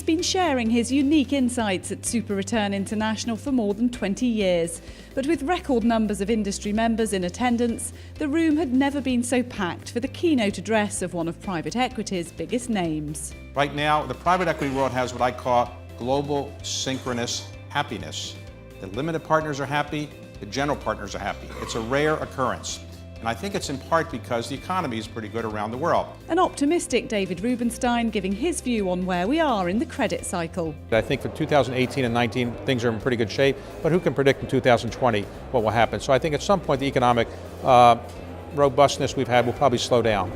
been sharing his unique insights at SuperReturn International for more than 20 years. But with record numbers of industry members in attendance, the room had never been so packed for the keynote address of one of private equity's biggest names. Right now, the private equity world has what I call global synchronous happiness. The limited partners are happy, the general partners are happy. It's a rare occurrence. And I think it's in part because the economy is pretty good around the world. An optimistic David Rubenstein giving his view on where we are in the credit cycle. I think for 2018 and 19, things are in pretty good shape, but who can predict in 2020 what will happen? So I think at some point the economic robustness we've had will probably slow down.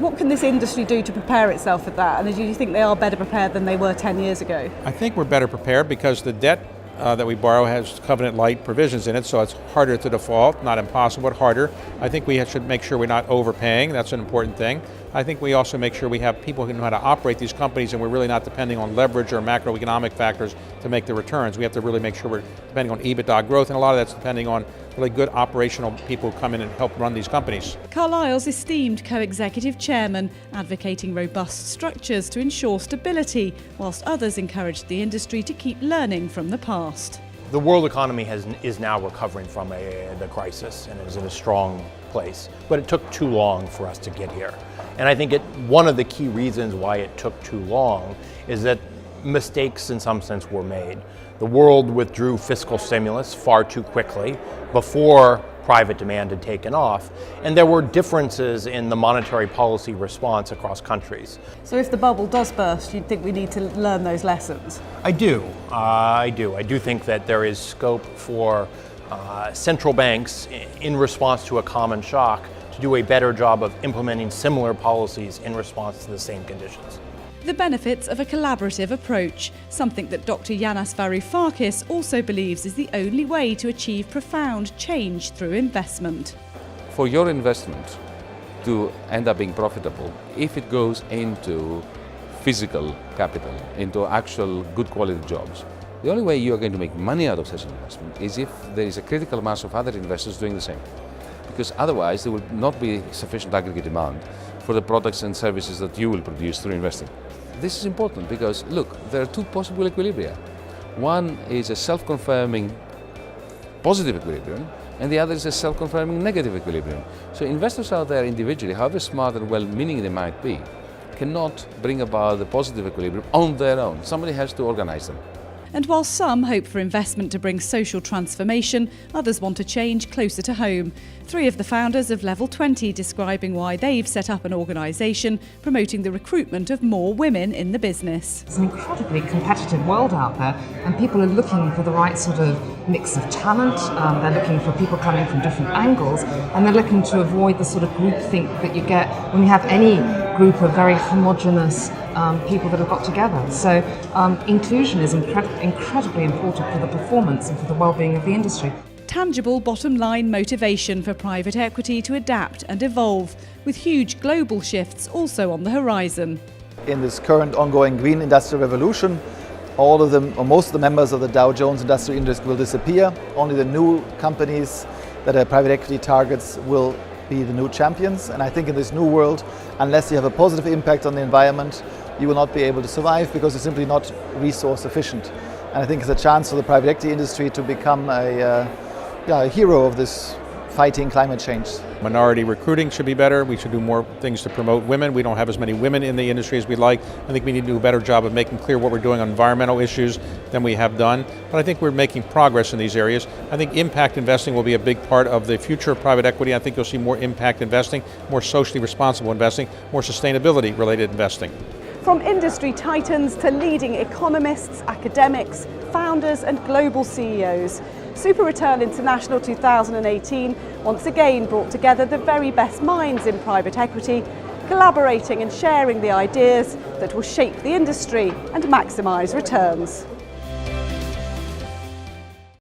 What can this industry do to prepare itself for that? And do you think they are better prepared than they were 10 years ago? I think we're better prepared because the debt that we borrow has covenant-light provisions in it, so it's harder to default, not impossible, but harder. I think we should make sure we're not overpaying. That's an important thing. I think we also make sure we have people who know how to operate these companies and we're really not depending on leverage or macroeconomic factors to make the returns. We have to really make sure we're depending on EBITDA growth, and a lot of that's depending on really good operational people who come in and help run these companies. Carlyle's esteemed co-executive chairman advocating robust structures to ensure stability, whilst others encouraged the industry to keep learning from the past. The world economy is now recovering from the crisis and is in a strong place, but it took too long for us to get here. And I think one of the key reasons why it took too long is that mistakes in some sense were made. The world withdrew fiscal stimulus far too quickly before private demand had taken off, and there were differences in the monetary policy response across countries. So if the bubble does burst, you'd think we need to learn those lessons? I do. I do think that there is scope for central banks, in response to a common shock, to do a better job of implementing similar policies in response to the same conditions. The benefits of a collaborative approach, something that Dr. Yanis Varoufakis also believes is the only way to achieve profound change through investment. For your investment to end up being profitable, if it goes into physical capital, into actual good quality jobs, the only way you are going to make money out of such an investment is if there is a critical mass of other investors doing the same. Because otherwise there will not be sufficient aggregate demand for the products and services that you will produce through investing. This is important because, look, there are two possible equilibria. One is a self-confirming positive equilibrium, and the other is a self-confirming negative equilibrium. So investors out there individually, however smart and well-meaning they might be, cannot bring about the positive equilibrium on their own. Somebody has to organize them. And while some hope for investment to bring social transformation, others want a change closer to home. Three of the founders of Level 20 describing why they've set up an organisation promoting the recruitment of more women in the business. It's an incredibly competitive world out there, and people are looking for the right sort of mix of talent. They're looking for people coming from different angles, and they're looking to avoid the sort of groupthink that you get when you have any group of very homogenous people that have got together. So inclusion is incredibly important for the performance and for the well-being of the industry. Tangible bottom-line motivation for private equity to adapt and evolve, with huge global shifts also on the horizon. In this current ongoing green industrial revolution, all of them, or most of the members of the Dow Jones Industrial Index will disappear. Only the new companies that are private equity targets will be the new champions. And I think in this new world, unless you have a positive impact on the environment, you will not be able to survive because you're simply not resource efficient. And I think it's a chance for the private equity industry to become a hero of this fighting climate change. Minority recruiting should be better. We should do more things to promote women. We don't have as many women in the industry as we'd like. I think we need to do a better job of making clear what we're doing on environmental issues than we have done. But I think we're making progress in these areas. I think impact investing will be a big part of the future of private equity. I think you'll see more impact investing, more socially responsible investing, more sustainability related investing. From industry titans to leading economists, academics, founders and global CEOs, SuperReturn International 2018 once again brought together the very best minds in private equity, collaborating and sharing the ideas that will shape the industry and maximise returns.